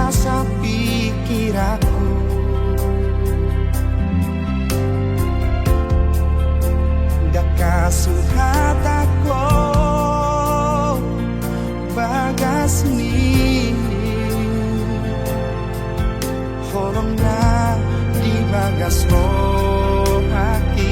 rasa pikiranku. Dakasuhatako bagas ni holong na di bagas mo hati.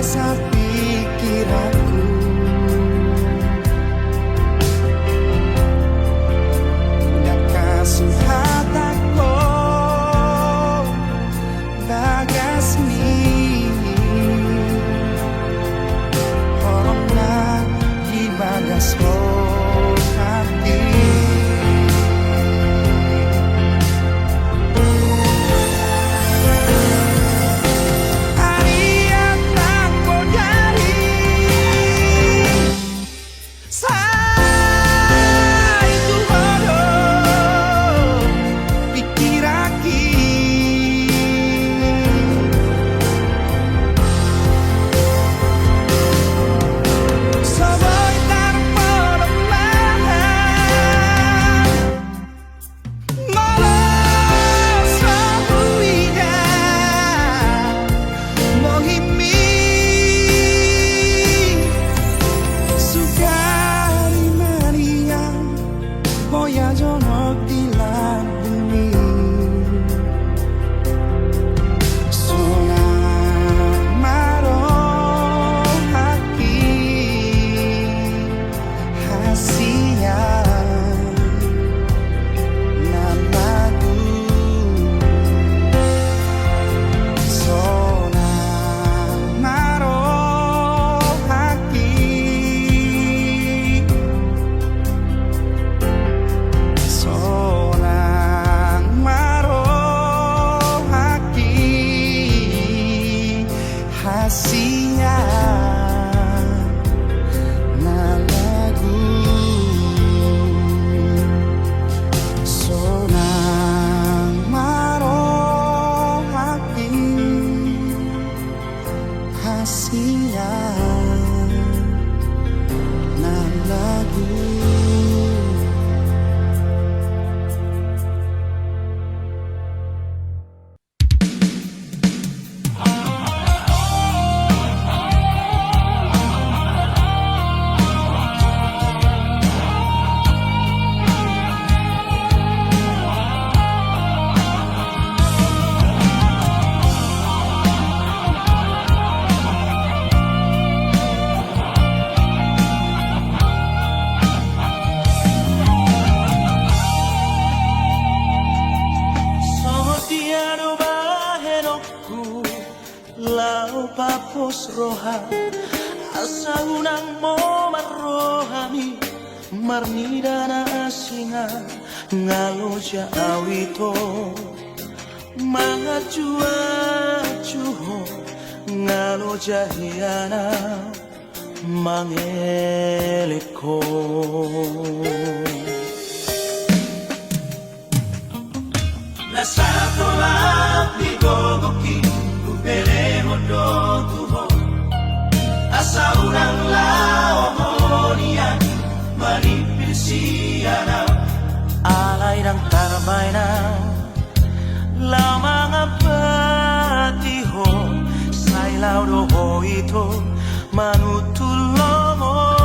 Rasa pikiranku, dakasuhatako bagas ni holong na di bagas mo hati. halos roha asa unang mo marohami marnida na asinga ngalo ja awito mga juho ngalo ja hiana mangelit ko nasa tolak di gogoki upelemo do tuho asa unang lao monian manipil siya alay ng tarabay na lamang ang patiho sa ilaw do ito manutulo mo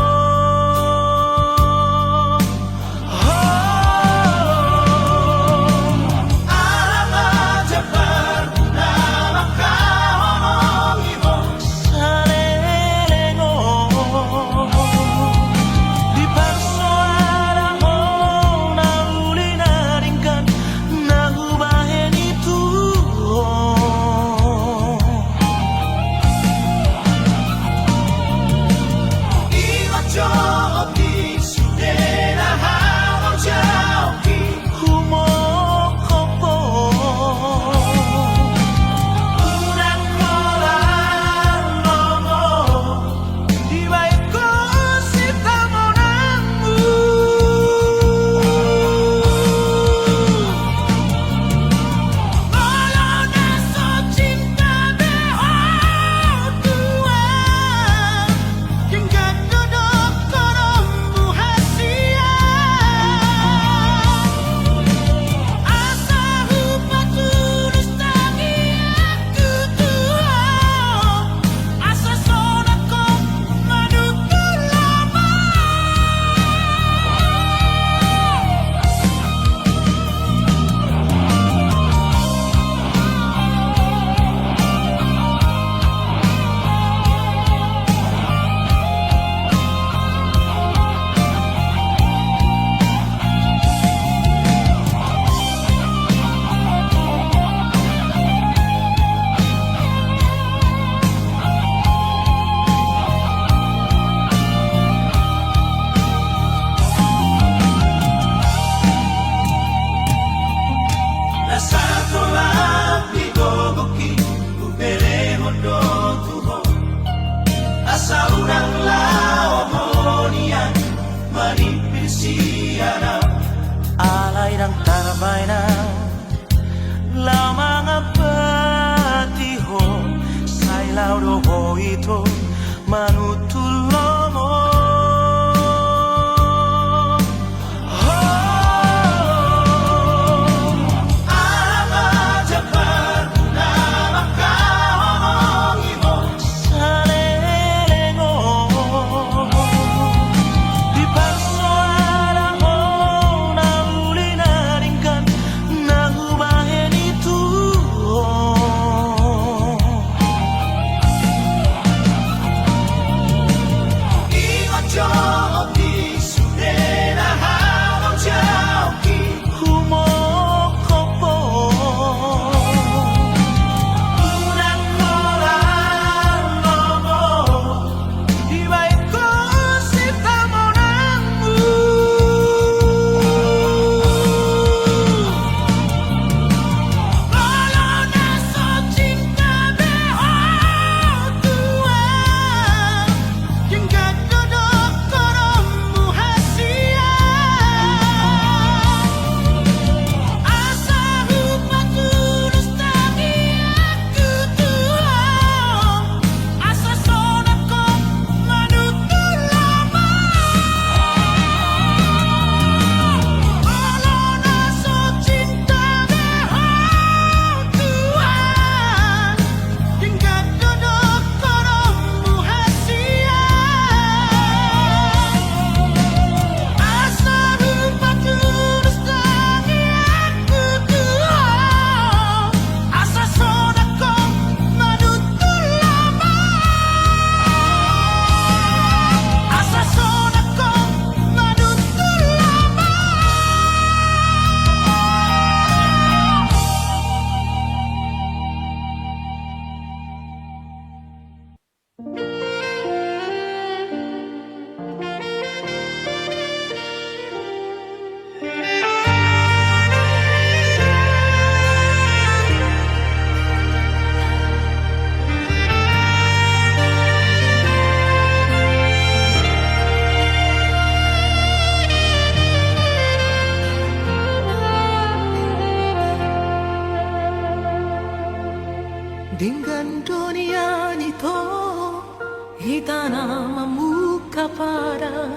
sana memuka pada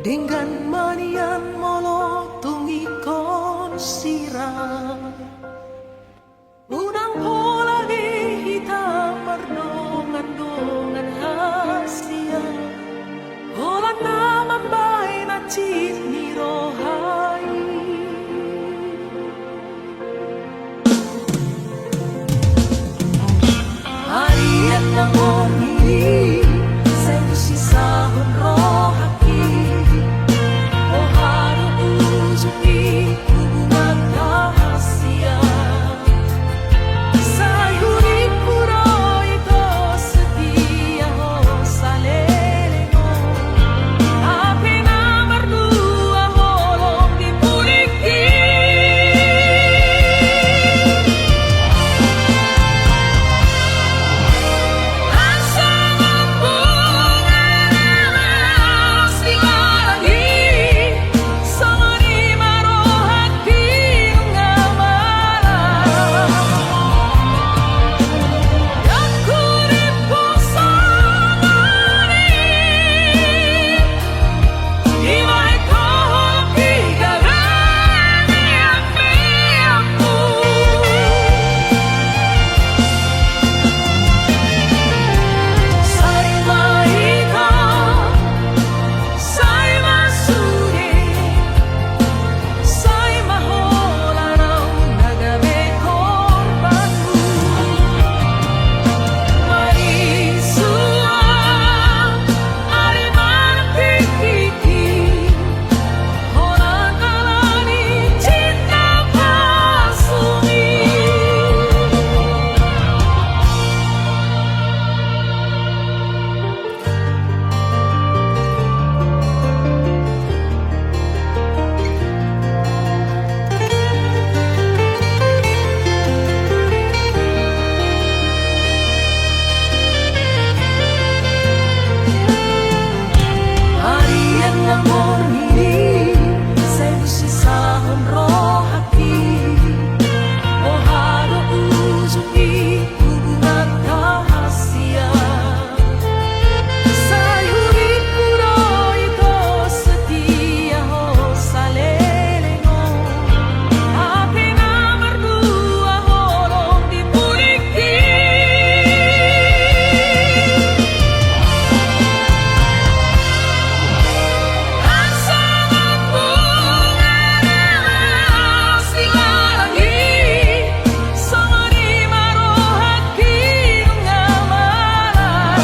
dengan manian molotong ikon sirah. Unang pola di hitam merdongan-dongan hasia. Hola naman ba'y nachit ni rohai. Harian ng orniri sa sisahon rohaki. O haro uzuki hubungan rahasia. Sa yuri puro ito setia ho sa lelego. Api na merdua holong dipuliki. Asa bunga namas di lagi. Sama di marohati ngamalan. Aku dipusangani. Di mai kopi garani api aku. Sai maika, sai masuri, sai mahola ng nagabi korbanmu. Marisua, aliman kikiki, orang alani cinta pasumi. Harian ng orniri sa sisahon rohaki. O haro uzuki hubungan rahasia. Sa yuri puro ito setia ho sa lelego. Api na merdua holong dipuliki. Asa bunga namas di lagi. Sama di marohati ngamalan.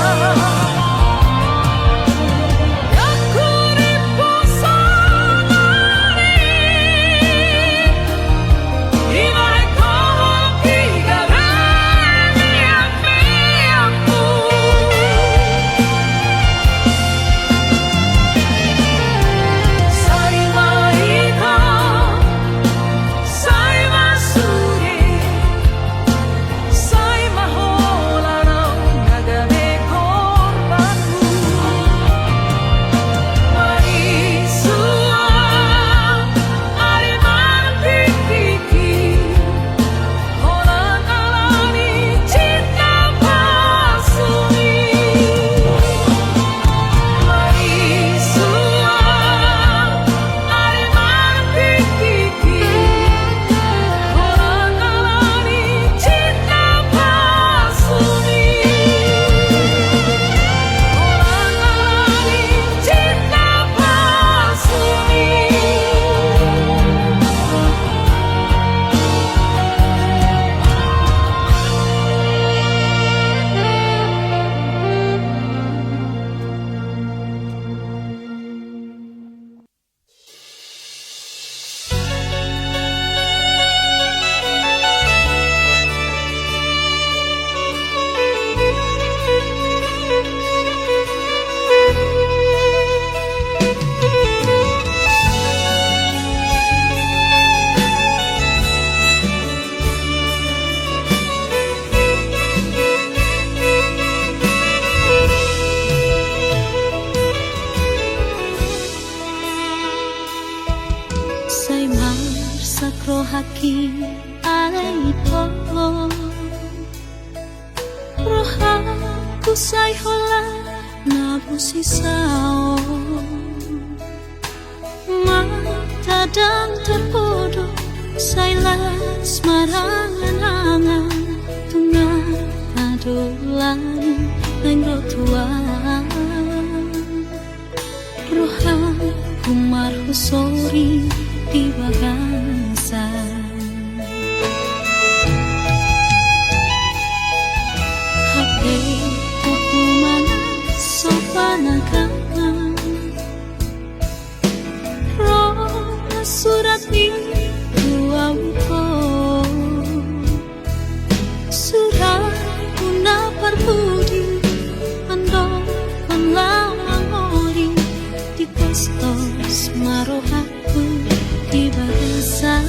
Aku dipusangani. Di mai kopi garani api aku. Sai maika, sai masuri, sai mahola ng nagabi korbanmu. Marisua, aliman kikiki, orang alani cinta pasumi. Marisua, aliman kikiki, orang alani cinta pasumi. Orang alani cinta pasumi. Say marsak rohaki alay po. Rohaku say hola sisao matadang terpodo sailas marangan tunga adolan nang tua roha kumar husori di bagasa hape kumana sopanakan roh surat di duaku surat una parbudi ando konlamangori di postos marohaku di bagasa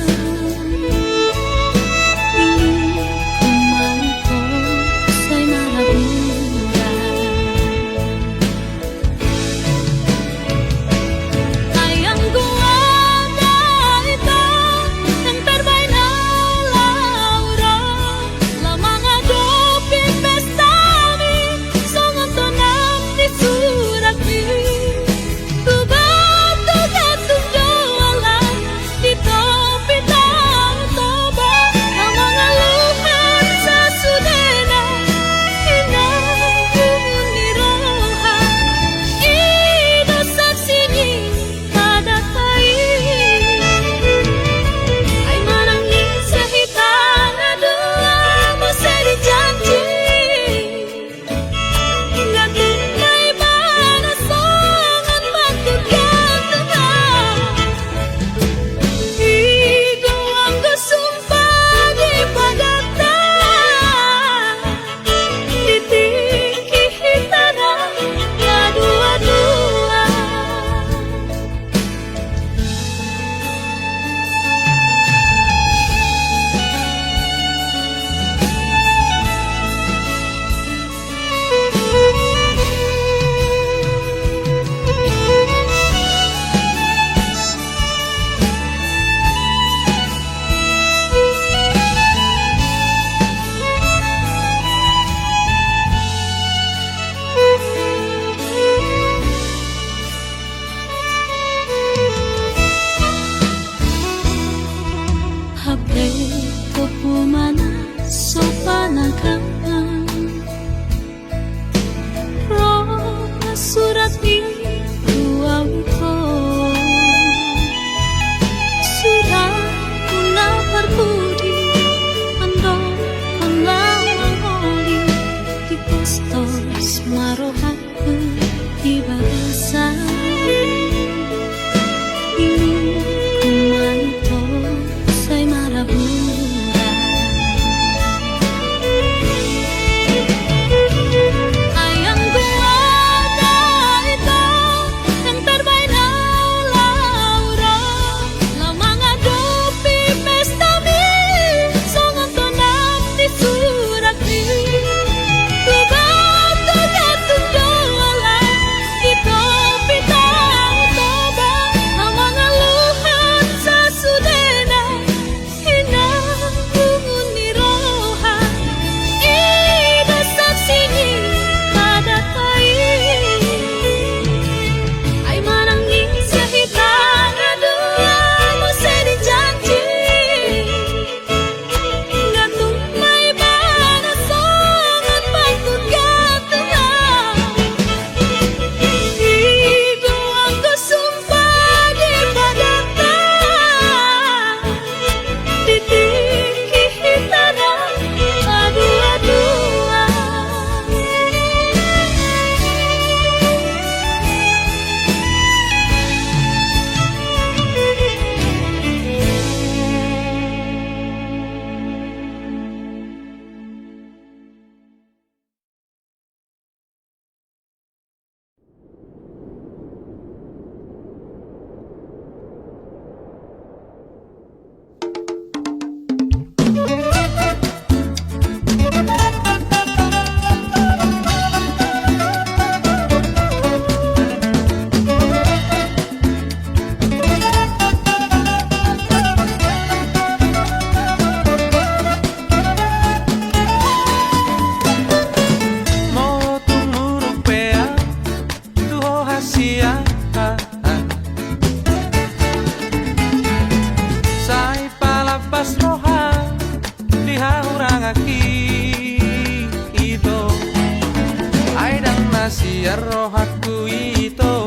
Marsia rohaku ito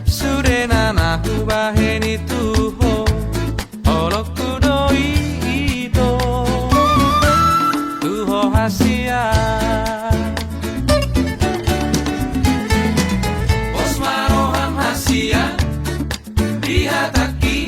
Surena naku baheni tuho Oloku doi ito Tuho hasia Osmarohan hasia Dihataki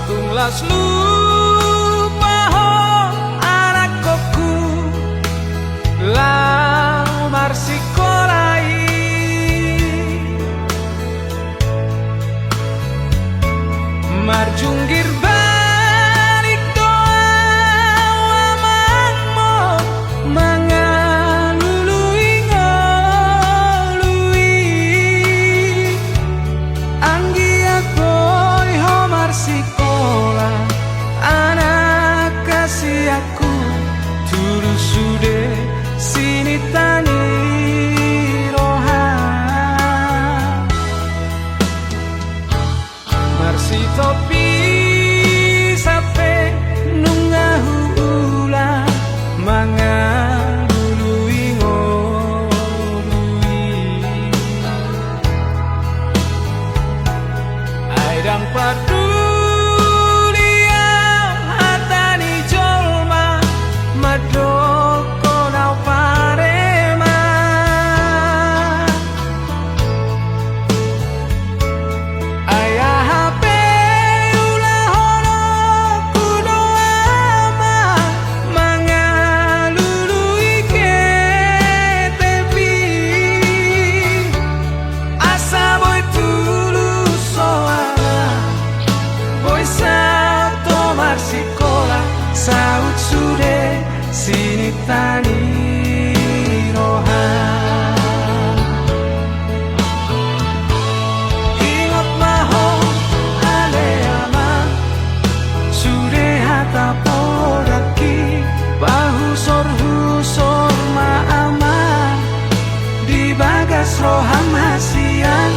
Tunglas lupaho anakku lau marsikorai marjunggir balik doa amangmo mangalului ngului anggi akoi ho marsikola anak kasih aku tulus sude sini tani roha marsi topi roham hasian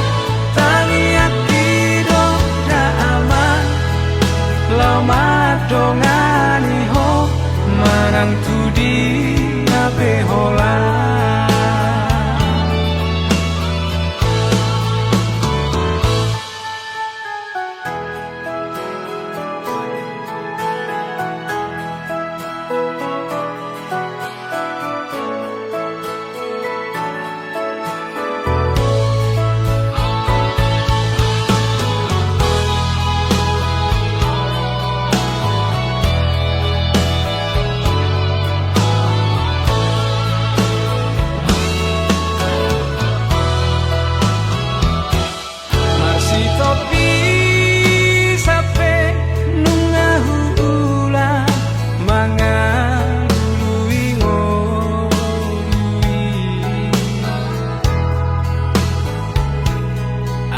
tangi akido da aman lama dongani ho manang tudi nabe hola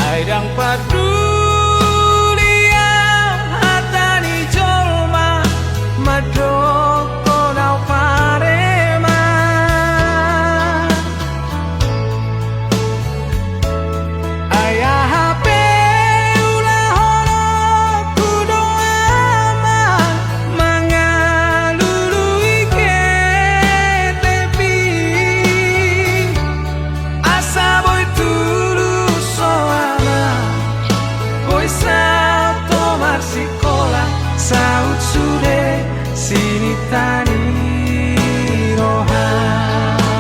Aidang padulia hatani jolma madoko nau parema ayah hape ulah hono kudo ama mangalului ke tepi asa boy tulus soana boy sao tomar sikola saut sude sini tani rohan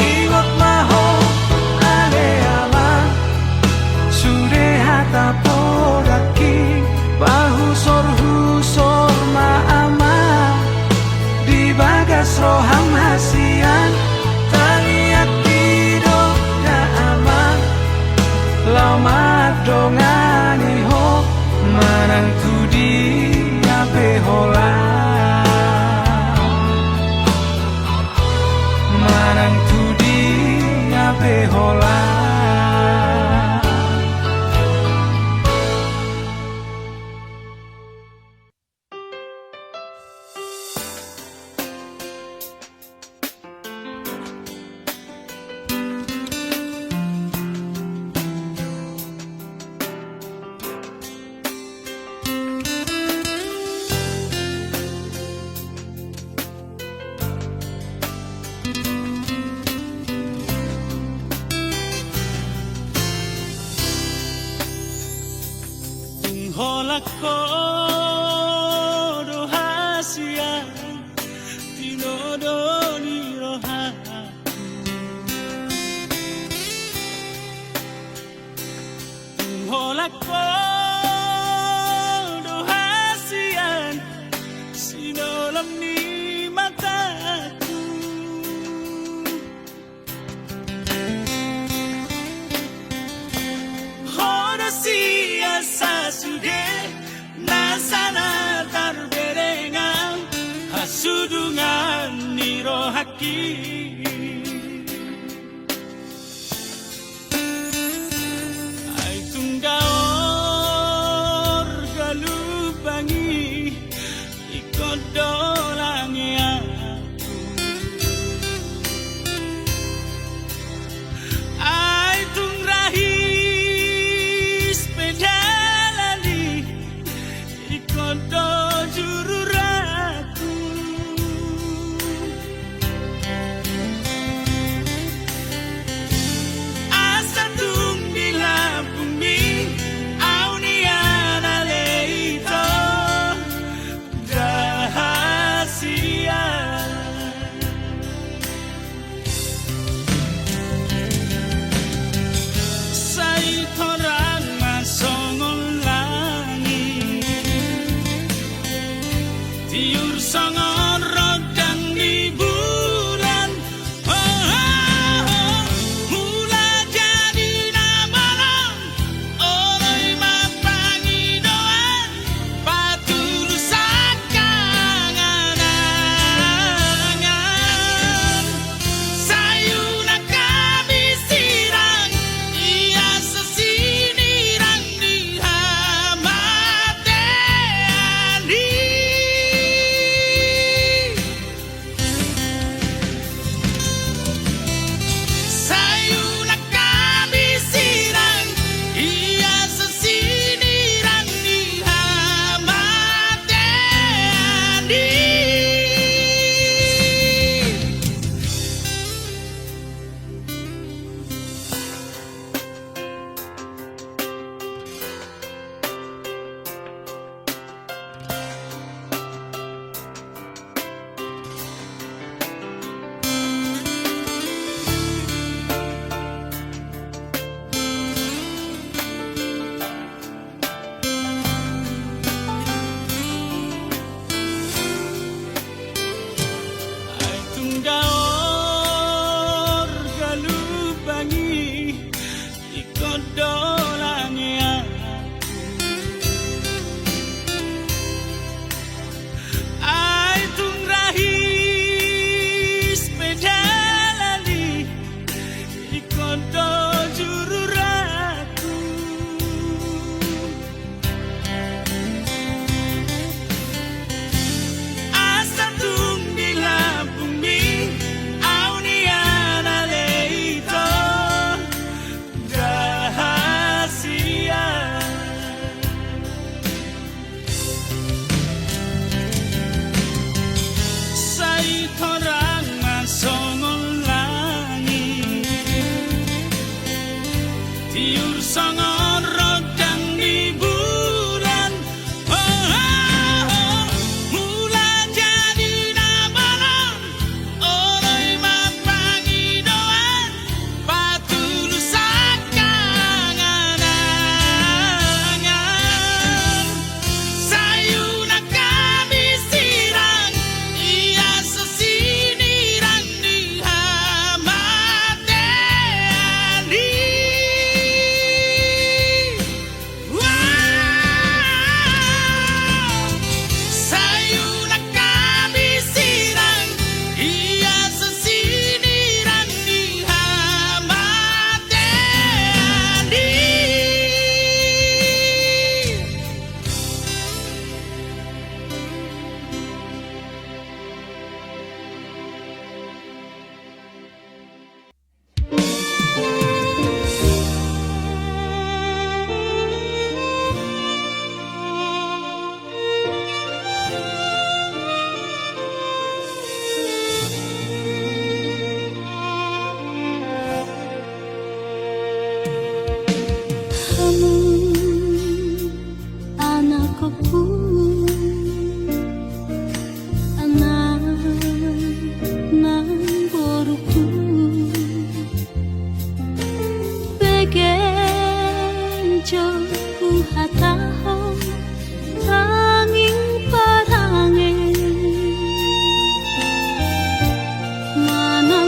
ingot maho ale aman sude hata podaki bahu sor ma ama di bagas roham hasian tangi akido da aman lama dongani ho manang tudi ape hola manang tudi ape hola Holak ko rohasia tinodoni roha holak ko rohasia sinolam ni mataku Horasia sasude nasana tarberengan hasudungan nirohaki ay tunggaor galubangi ikodolangi aku ay tungrahis pedalani ikodo jururaku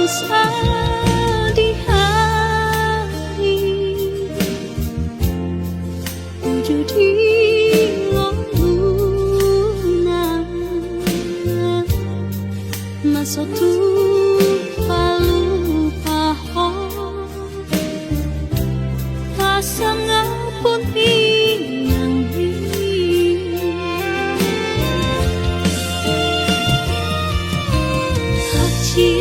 bisa di hari wujud di luna masa tu palu paho pasang ngapun inang haji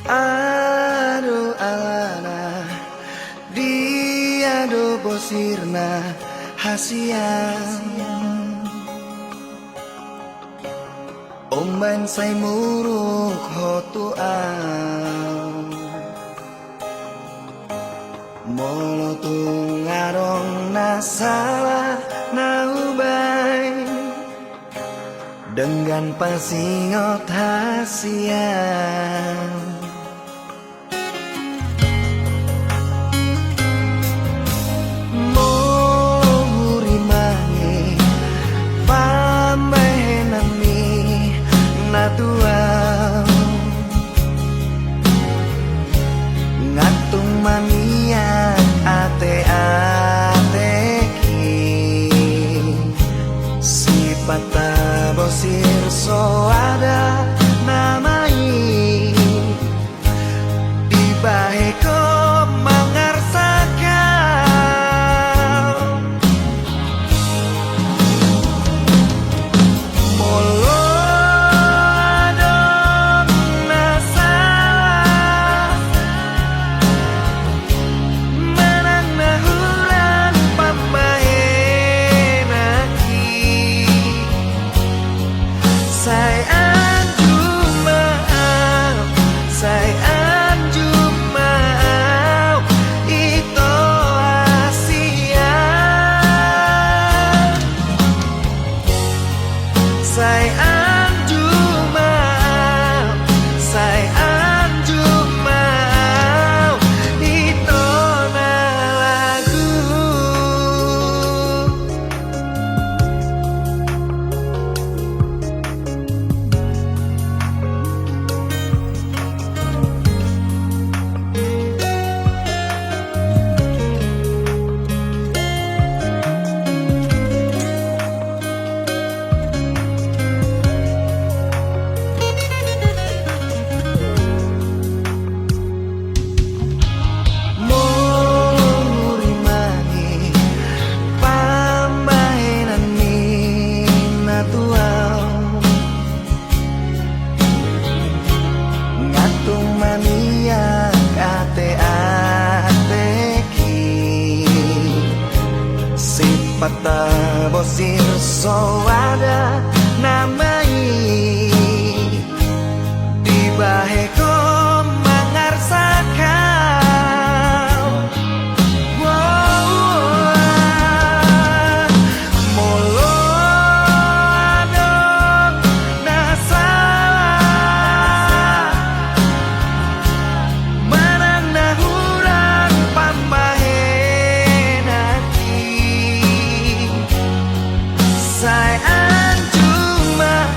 Aduh alana dia do bosirna hasian Omban say muruk hotu ang Molo tungarong nasalah naubay Dengan pasingot hasian Ngatung maniak ate-ateki Sifat bosir so ada namai Dibahe ko mangarsakan Molo Pata bosir so ada namai Dibahe ko mangarsakan Molo adong nasalah Manang nahuran pambahen hati Sayang cuma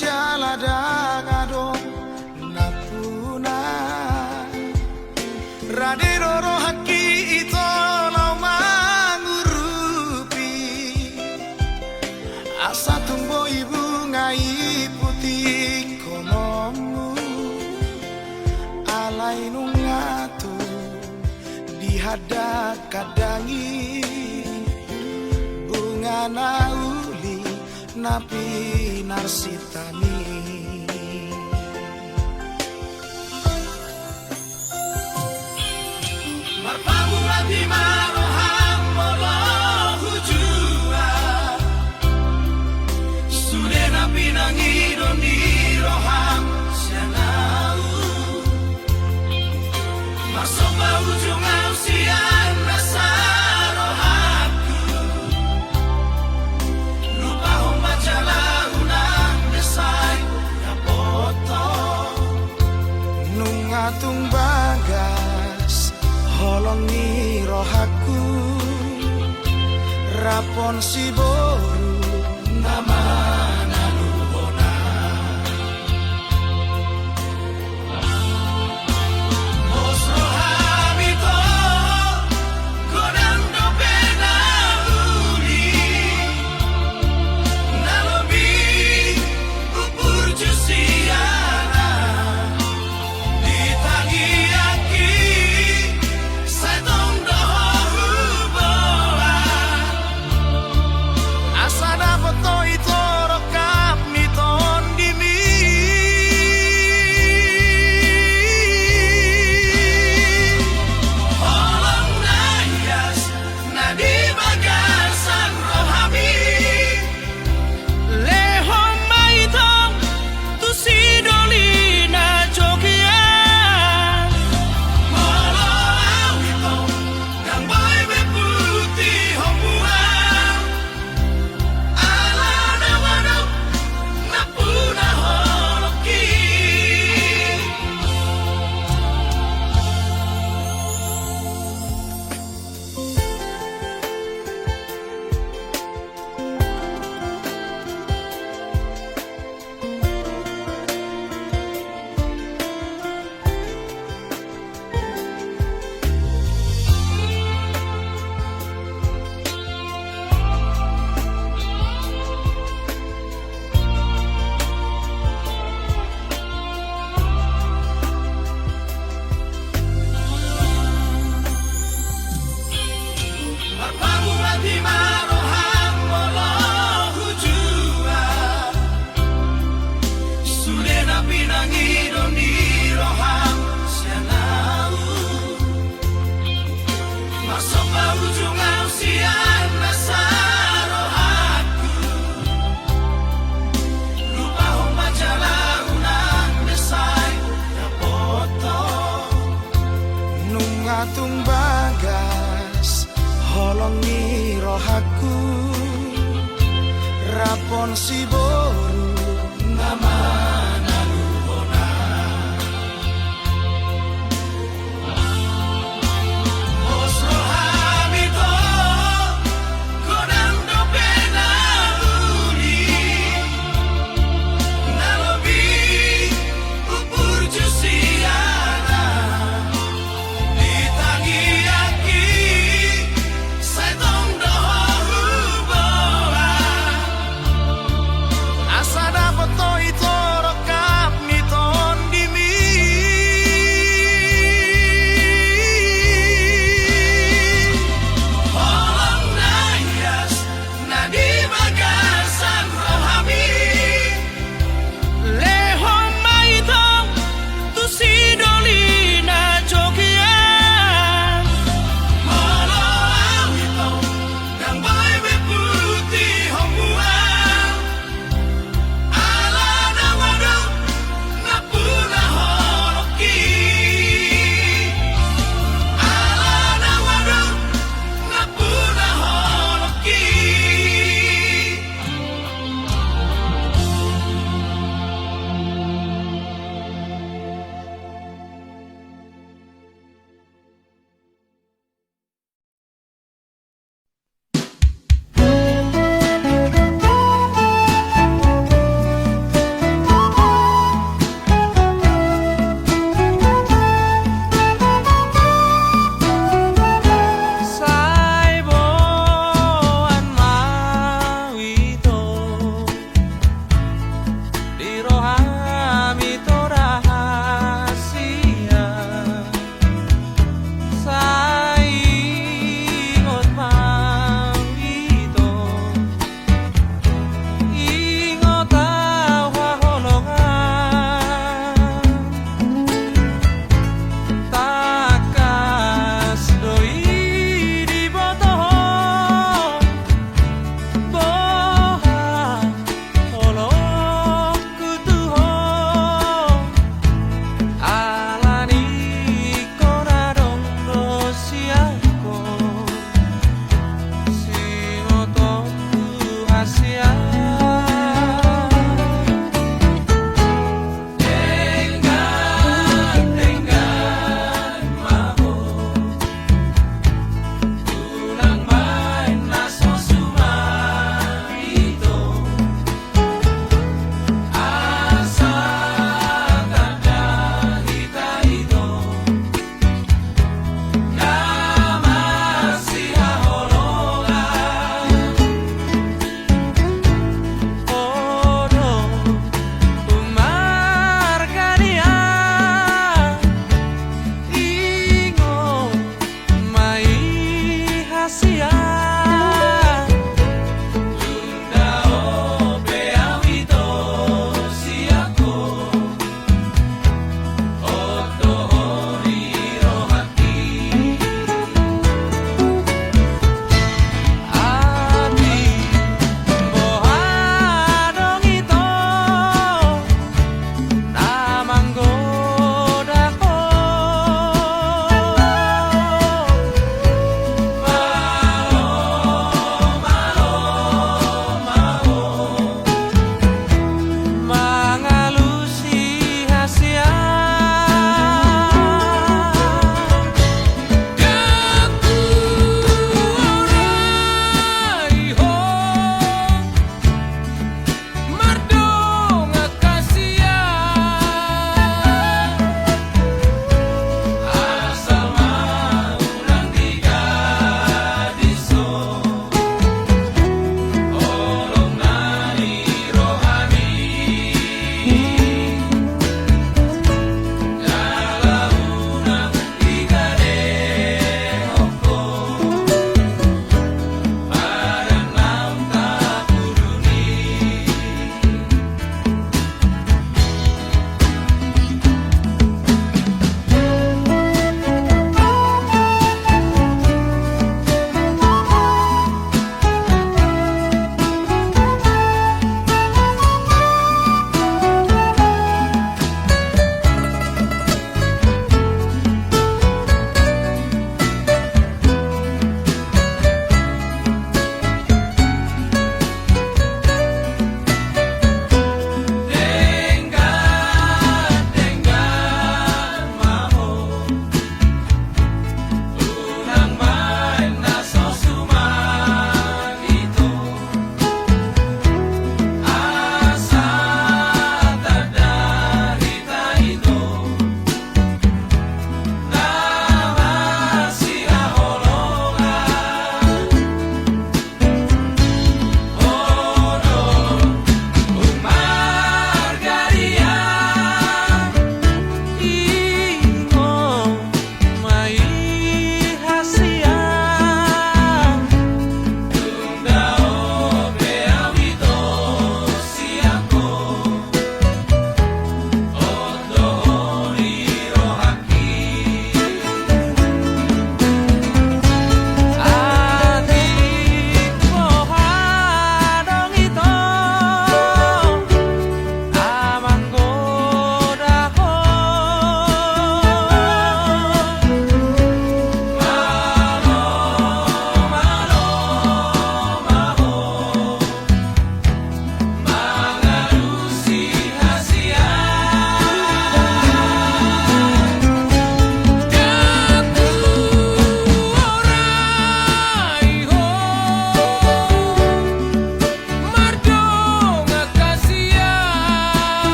jalada gadong napuna radero haki ito lau mangurupi asa tumbo ibu ngai putih konomu alai nungatu dihada kadangi bunga nauli napi narsitani marpamu ati maroham molo hujua sude napi nangido ni roham sianau masoba ujung ausian nasa rohaku lupa homba unang desai kapoto nungatung bagas holongi rohaku rapon si boru nama naluhona bos rohamito godang dopena uli nalobi upur jusiana ditangi aki setong dohu boa asana foto itu rekam niton dimi holong nayas nadi bagasan rohami Lehong maitong tu si dolina jogia molo awito kang boy beputi hombuang ala nawano napuna holoki marpamu ati maroham molo hujua sude napi nangido ni roham sianau masopa ujung ausian nasa rohaku lupa homba unang desai kapoto nungatung bagas holongi rohaku rapon si boru nama naluhona bos rohamito godang dopena uli nalobi upur jusiana ditangi aki setong dohu boa asa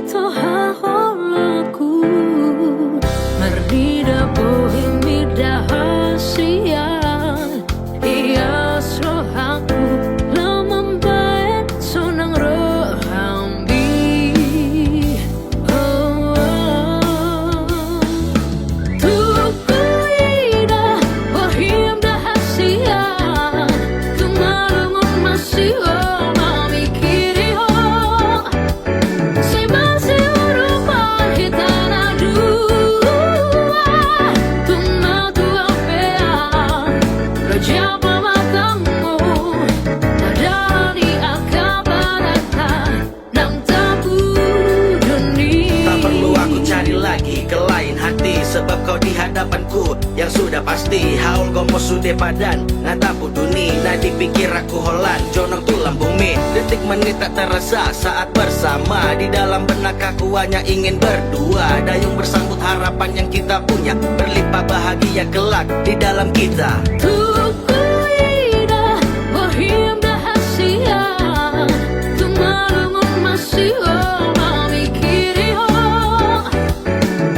itu haholaku Merdida bohim mida hasian Ia srohaku lamam baik sonang rohambi Tukuida bohim da hasian Tumalungun masih mamikiri ho Si masih urupan hitana dua Tuma tua pea Rojapa matamu Nadani akabarata Nam tabu dunia Tak perlu aku cari lagi ke lain hati Sebab kau di hadapanku yang sudah pasti Haul gomo sude padan ngatapu duni Nah dipikir aku holan jonong tulang bumi Detik menit tak terasa saat bersama Di dalam benak aku hanya ingin berdua Dayung bersambut harapan yang kita punya Berlimpah bahagia kelak di dalam kita Tukuida bohim da hasian Tumalungun masih mamikiri ho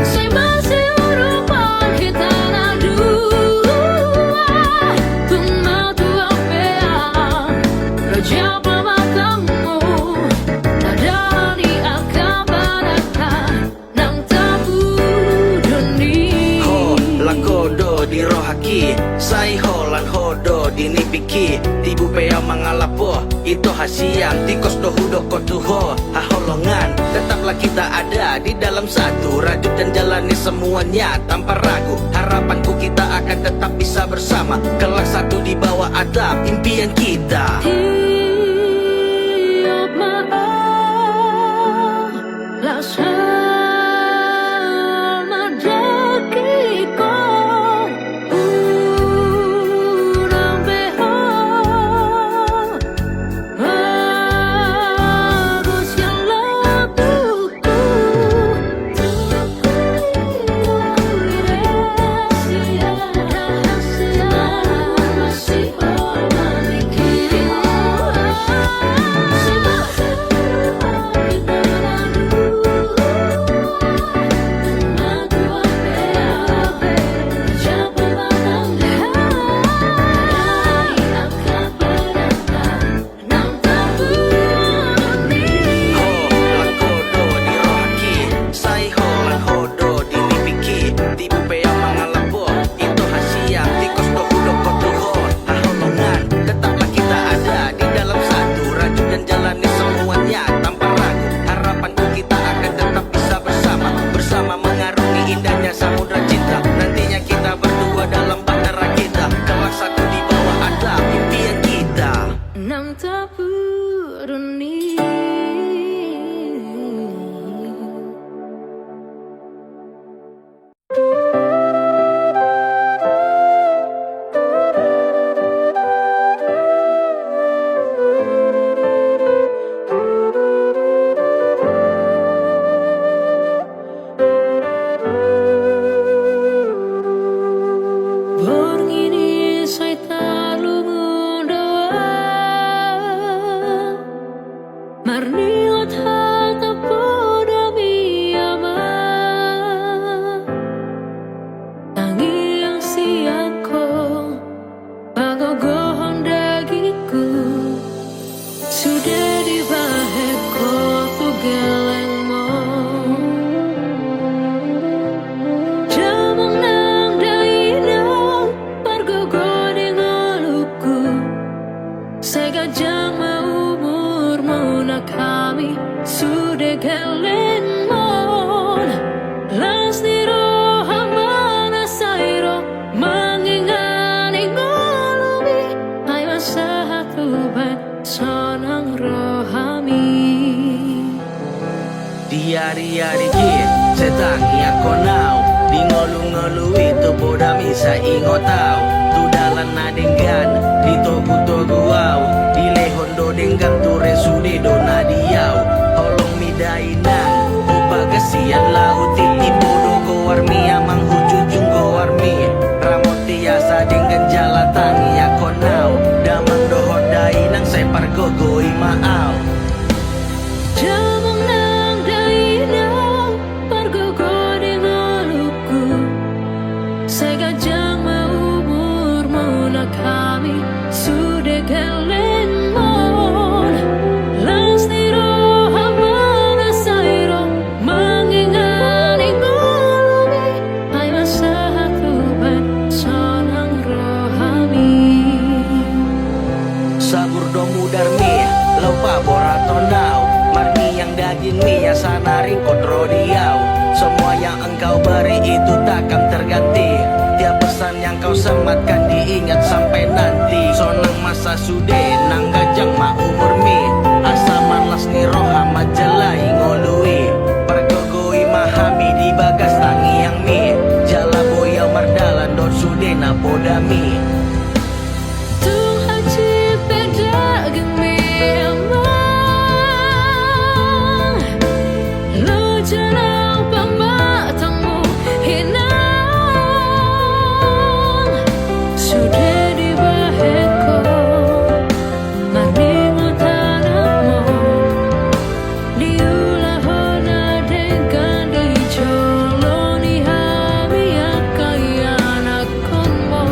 Si masih urupan hitana dua Tuma tua pea Rojapa matamu Nadani akabarata Nam tabu dunia Ho lakodo di rohaki Sai holan hodo di nipiki Tibu pea mangalapo Ito hasiang tikos do hudo kotuho Haholongan tetaplah kita ada Di dalam satu rajut dan jalani semuanya Tanpa ragu harapanku kita akan tetap bisa bersama Kelak satu di bawah atap impian kita Tiap malam Lasama dakiko Urang beho Bagus yang lakuku Masih memikiri Si masih Ho lakodo di rohaki Sai holan hodo di nipiki Tibu pea mangalapo Ito hasiang tikos do hudo kotuho Haholongan tetaplah kita ada Di dalam satu rajut dan jalani semuanya Tanpa ragu harapanku kita akan tetap bisa bersama Bersama mengarungi indahnya samudra cinta Nantinya kita berdua dalam bahtera kita Kelak satu di bawah atap impian kita Nam tabu dunia Borong ini saya tak lungun doa Marniot hata poda miyama Tangi yang siako Pagogohon dagiku Sudah dibaheko tu gelengmo Jamong nang dainang Pargogodeng aluku Segajang maumurmu na kami Sudah gelengmon Las niro hamana sairo Mangingani ngolumi Ay masahatuban sonang rohami Diari-ari jin setangi ako now Di ngolu-ngolu itu poda misa ingotau Tu dalan na denggan Di togu-togu wow Di lehondo denggan tu resudi do na diau Holong midai nang Upa kesian lau titipu do go warmi Amang hujujung go warmi Ramot tiasa denggan jalatangi ako now Damang do hodai nang separ go go imaaw Jamong nang dainang beliau. Semua yang engkau beri itu takkan terganti. Tiap pesan yang kau sematkan diingat sampai nanti. Sonang masa sude nang gajang ma umur mi. Asa malas ni roha majalai ngolui. Pergogoi mahami di bagas tangi yang mi. Jala boyau mardalan dot sude na podami. Tuhan cipta gemi amang lo jarang pembatangmu hinang sudah dibaheko marimu tanahmu diulah hona dengan dijoloni hami akayan akunmu.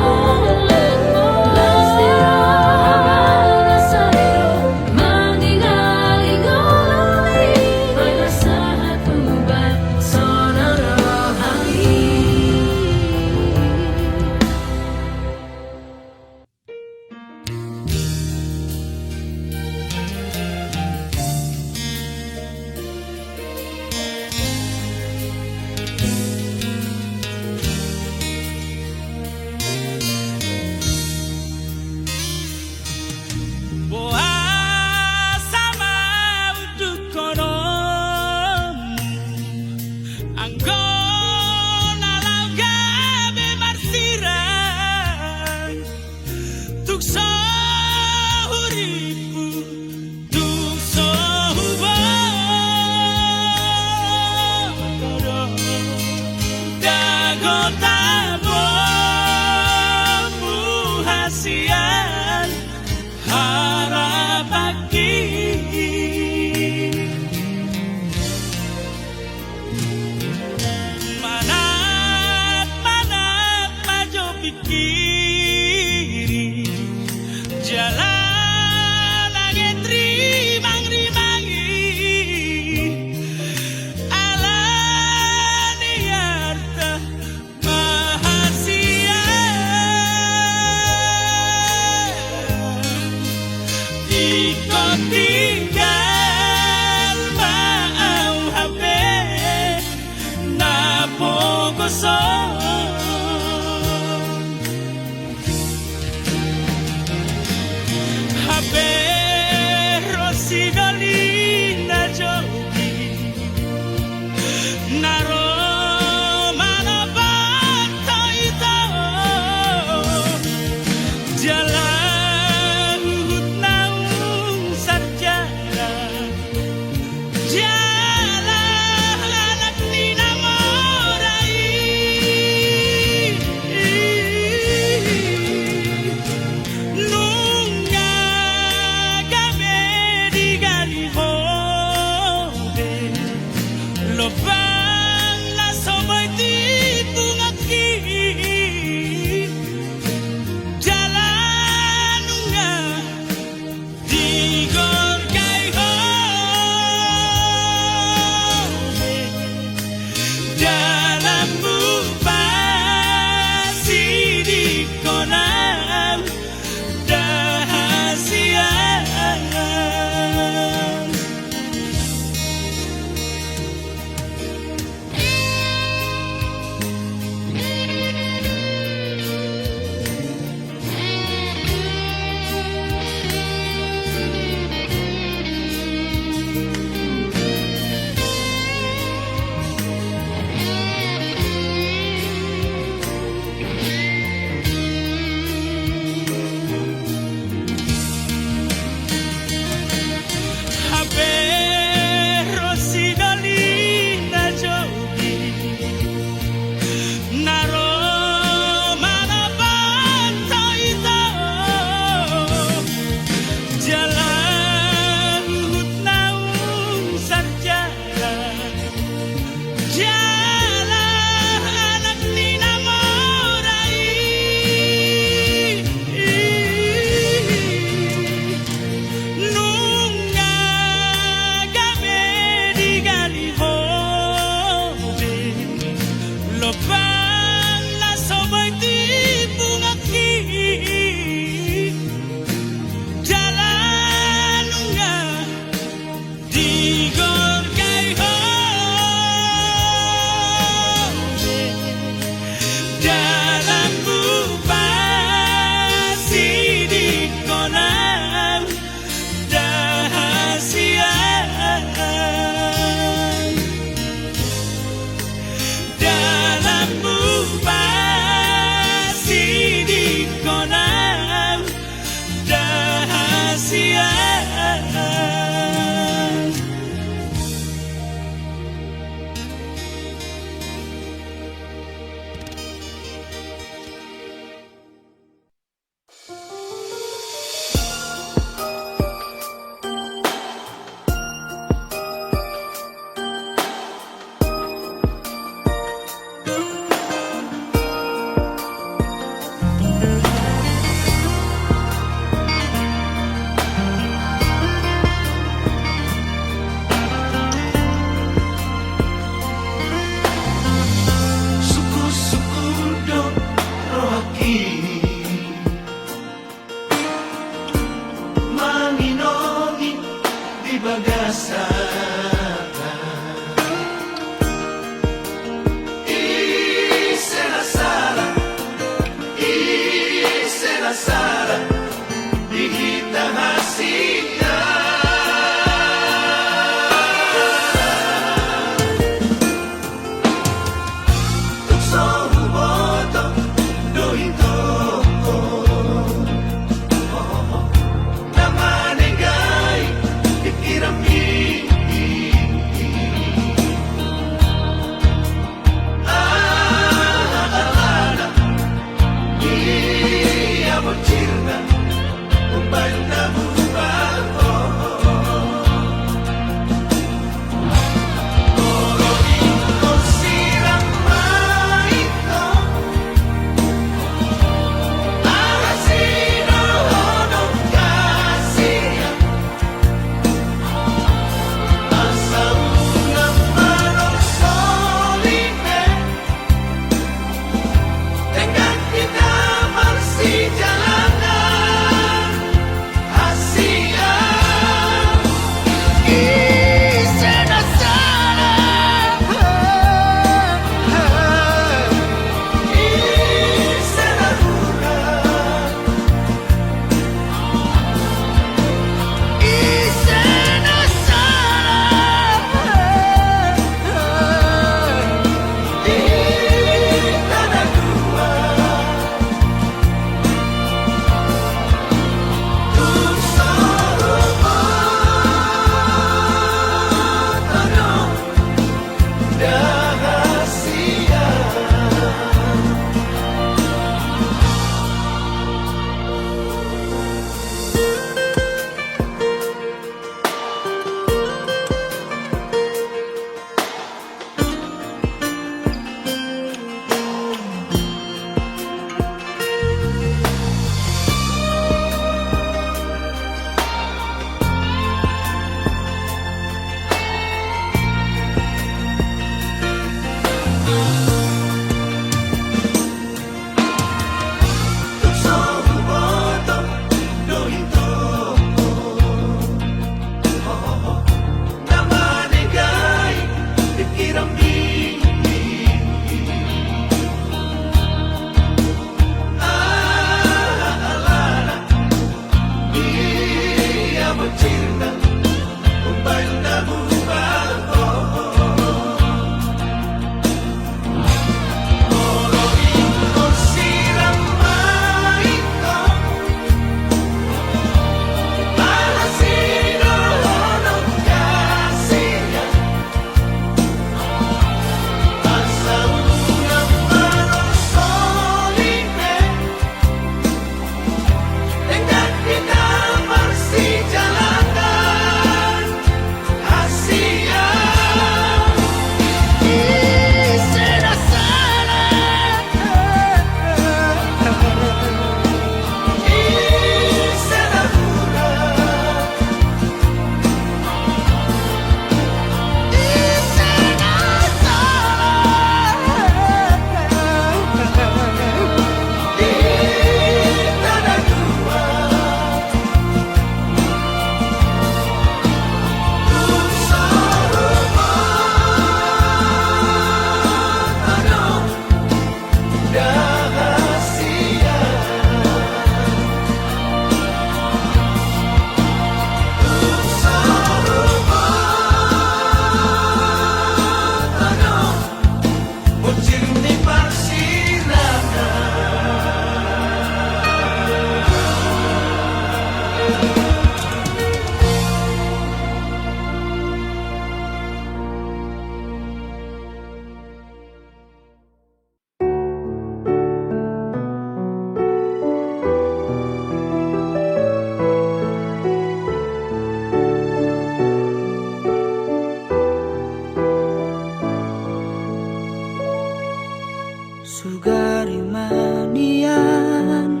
Sugari manian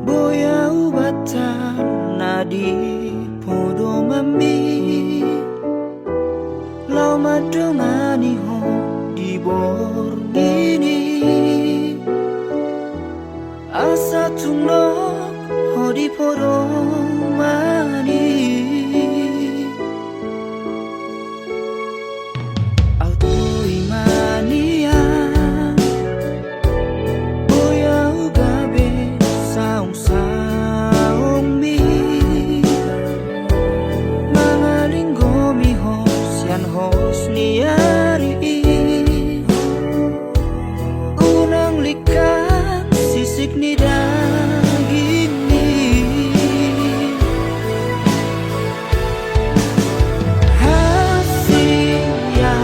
boya ubatan nadi podo mami lau mademani ho di bor ini asa tunok ho di podo mani auto imania boya ugabe saung saung mi mangalinggo mi hos yan hos niari unang likan sisik ni daging ni hasia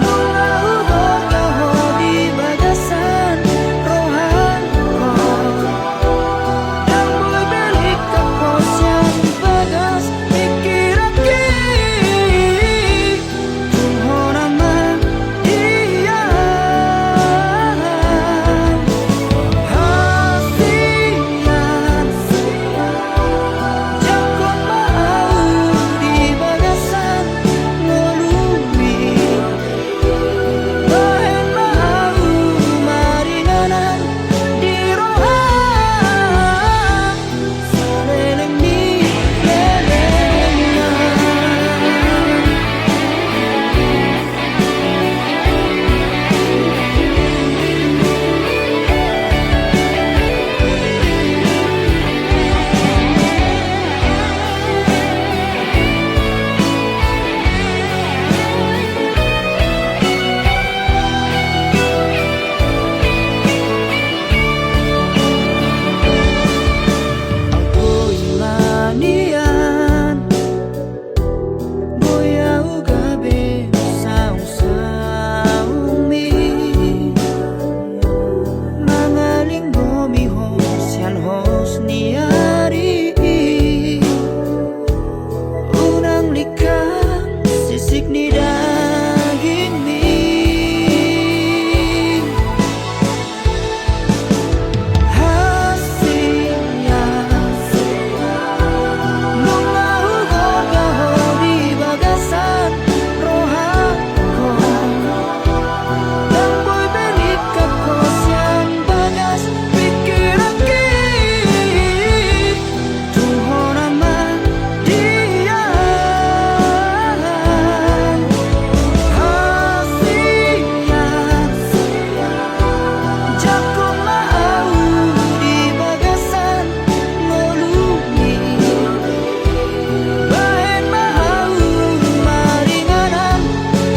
mula ubah kau di bagasan rohanku dan boleh balik ke pos yang bagas pikir aki tunggu nama dia hasian jakon mau di bagasan ngelumi bahen mau maringanan di rohan saleleng ni lelengan Auto imanian boya ugabe saung saung mi mangalinggo mi hos yan hos niari unang likan sisik ni daging mi bahen mau maringanan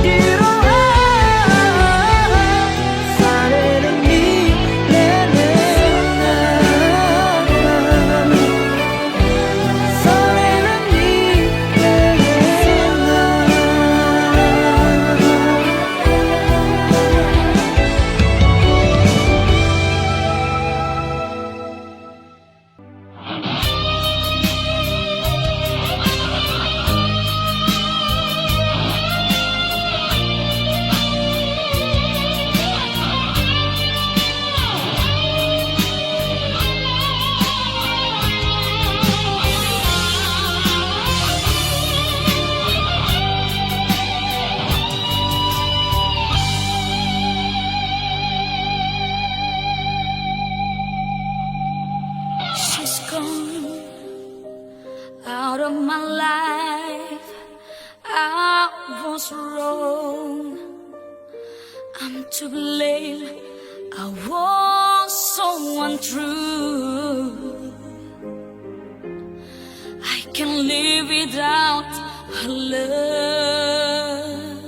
di rohan saleleng ni lelengan saleleng ni lelengan She's gone out of my life. I was wrong. I'm to blame. I was so untrue. I can't live without her love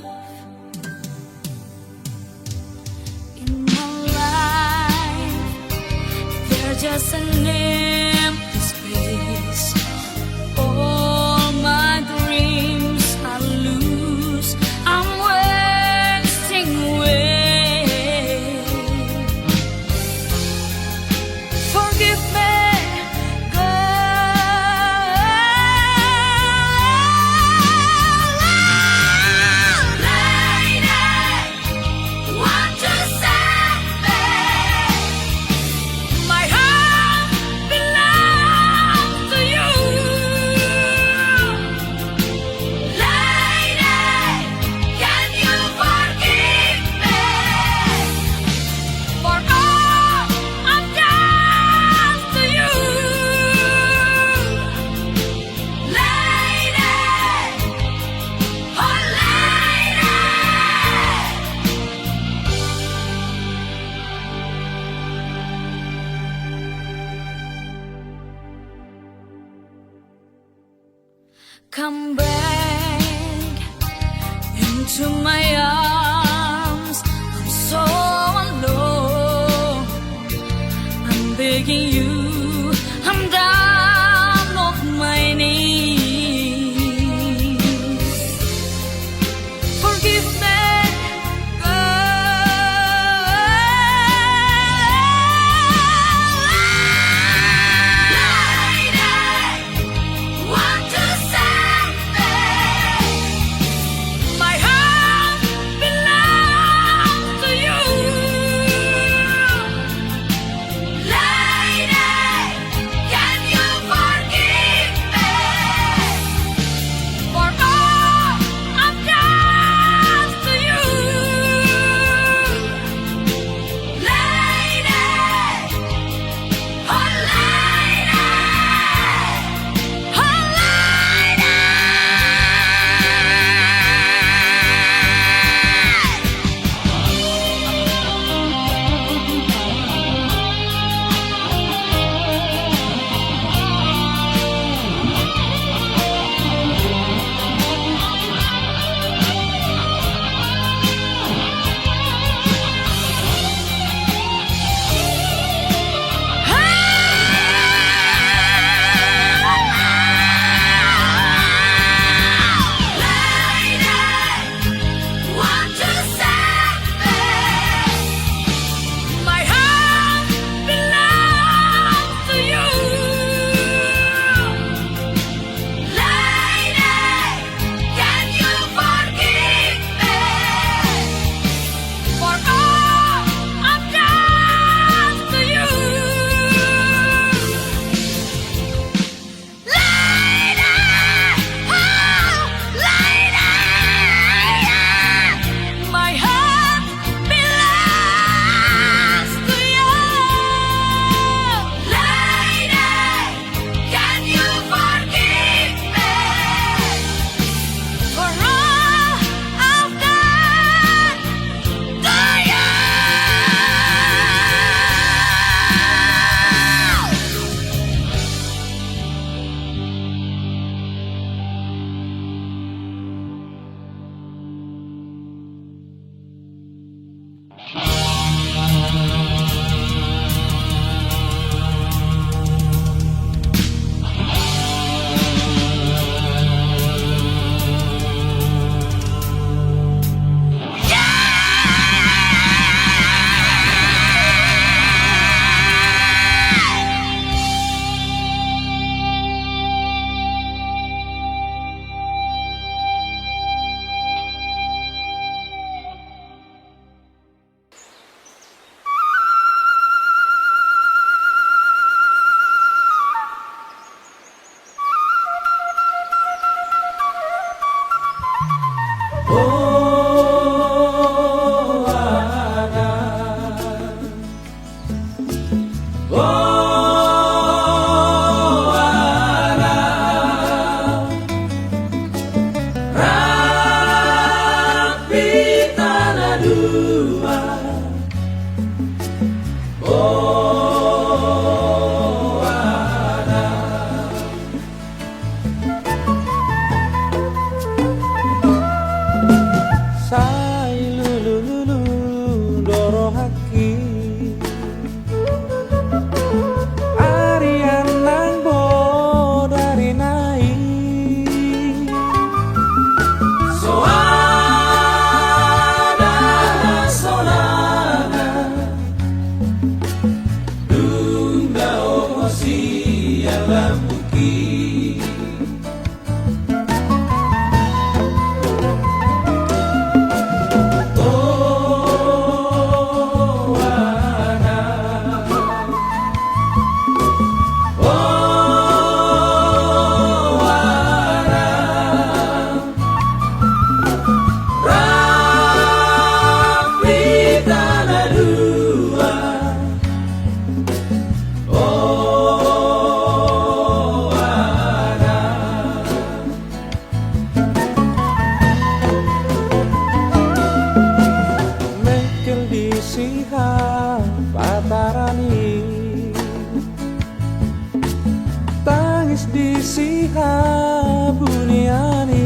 in my life. There's just an empty space. All my dreams I lose. I'm wasting away. Forgive me, God. into my arms. I'm so alone. I'm begging you, I'm down on my knees. Forgive me, di siha buniani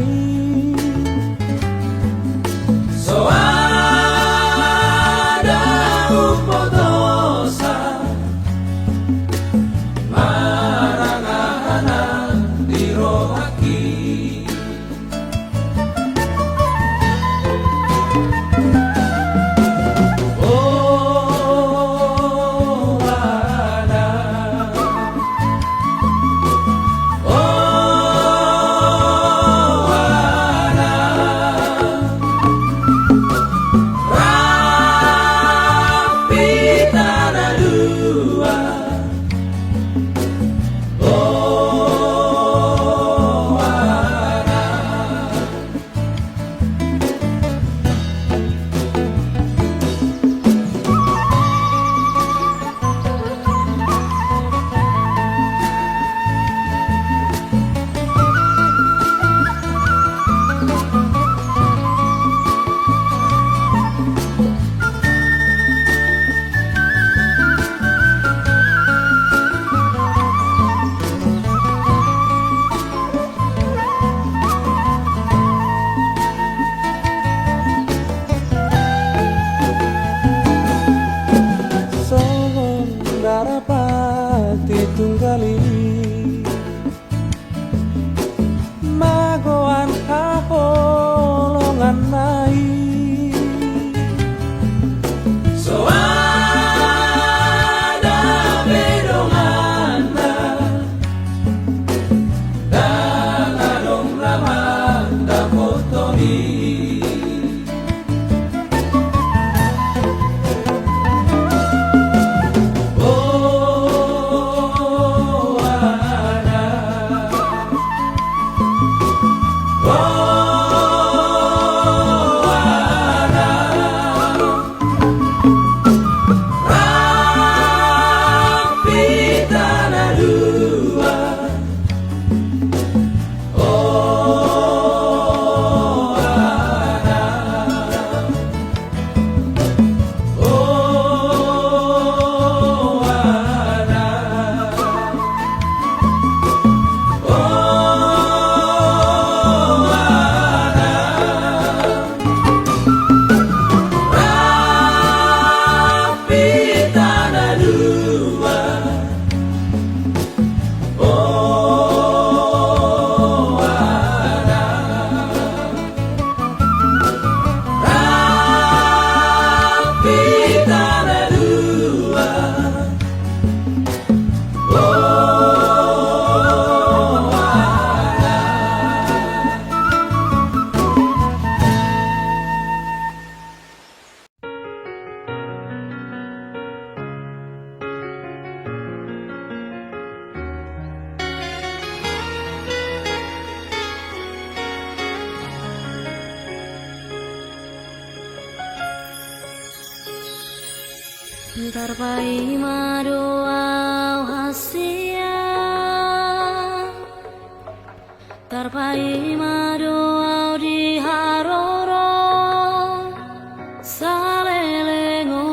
Tarpai madoau hasia, tarpai madoau di haroro salelengo,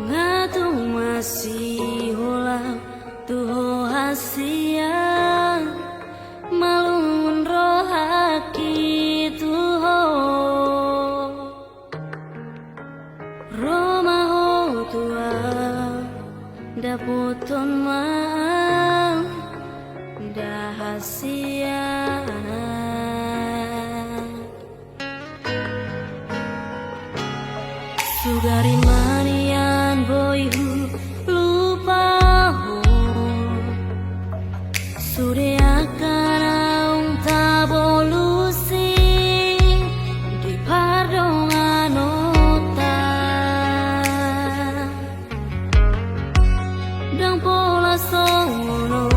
ngatu masih hulau tuho hasia, malun rohaki tuho. Roma ho tua daputon mal dahasia, sugari manian boyhu lupa ho sude akan aung tabolusi di pardongan ota dang pola songono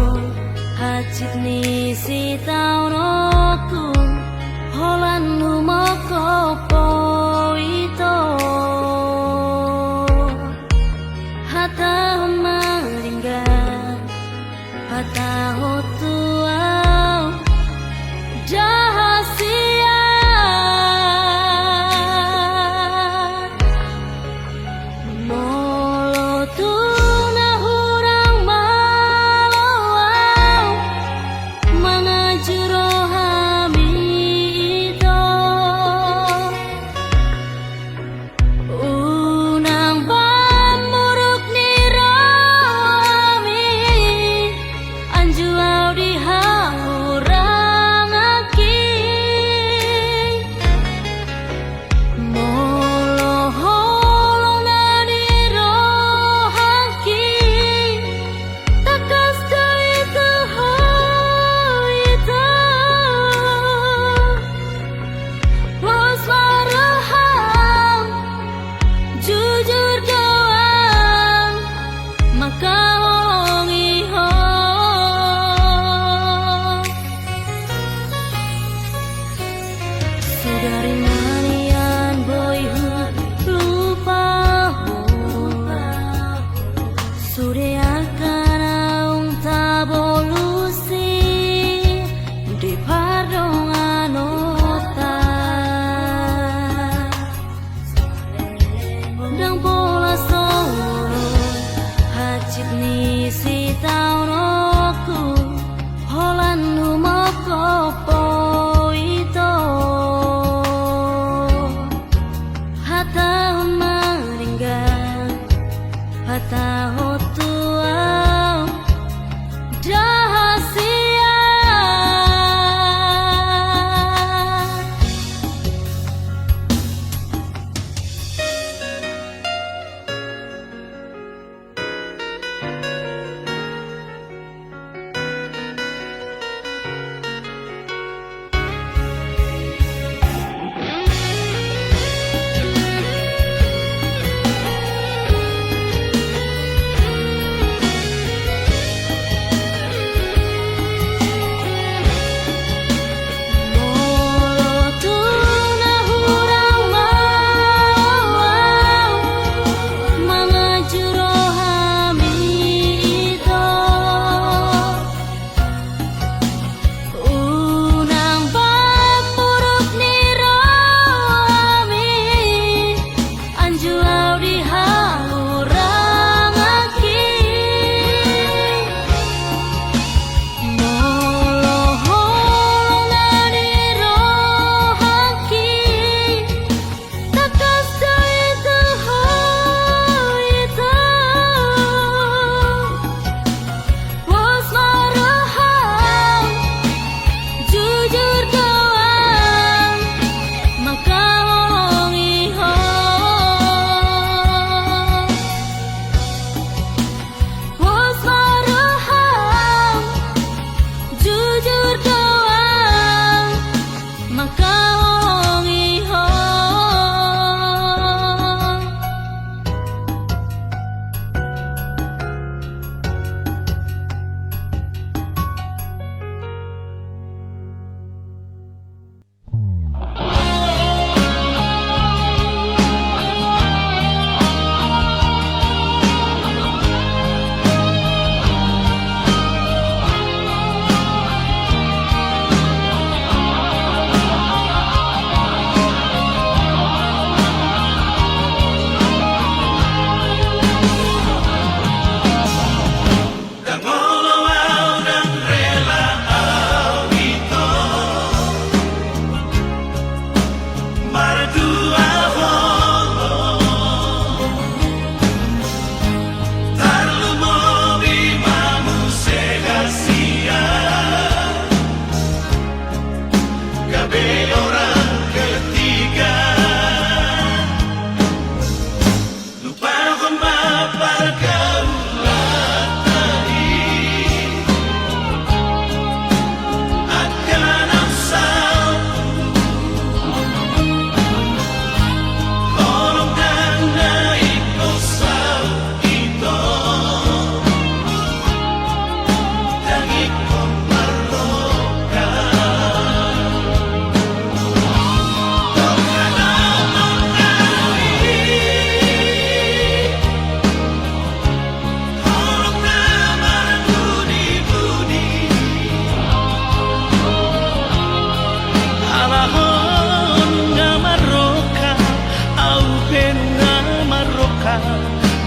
hacit ni si taunoku holan lumoko poito.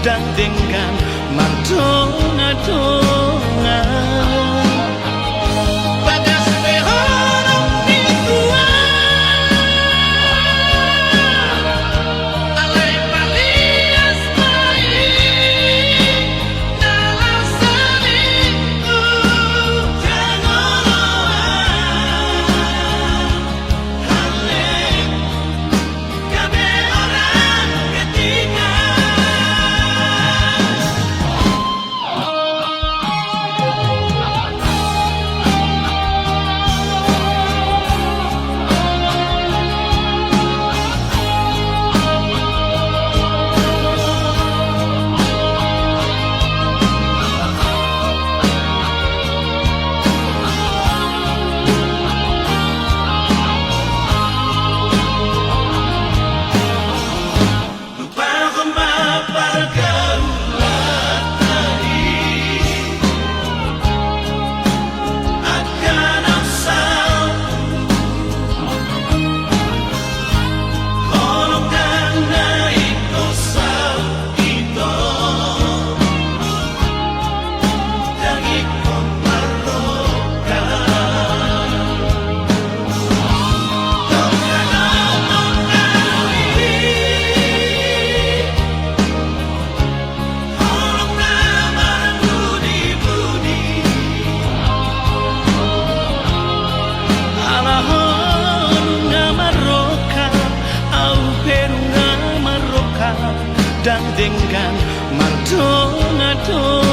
dan dengan mardonga-donga. Bagas behorong di tua, alai palias mai, dalam salingku jangan halik kabe orang ketiga. Dan dengan mardonga-donga.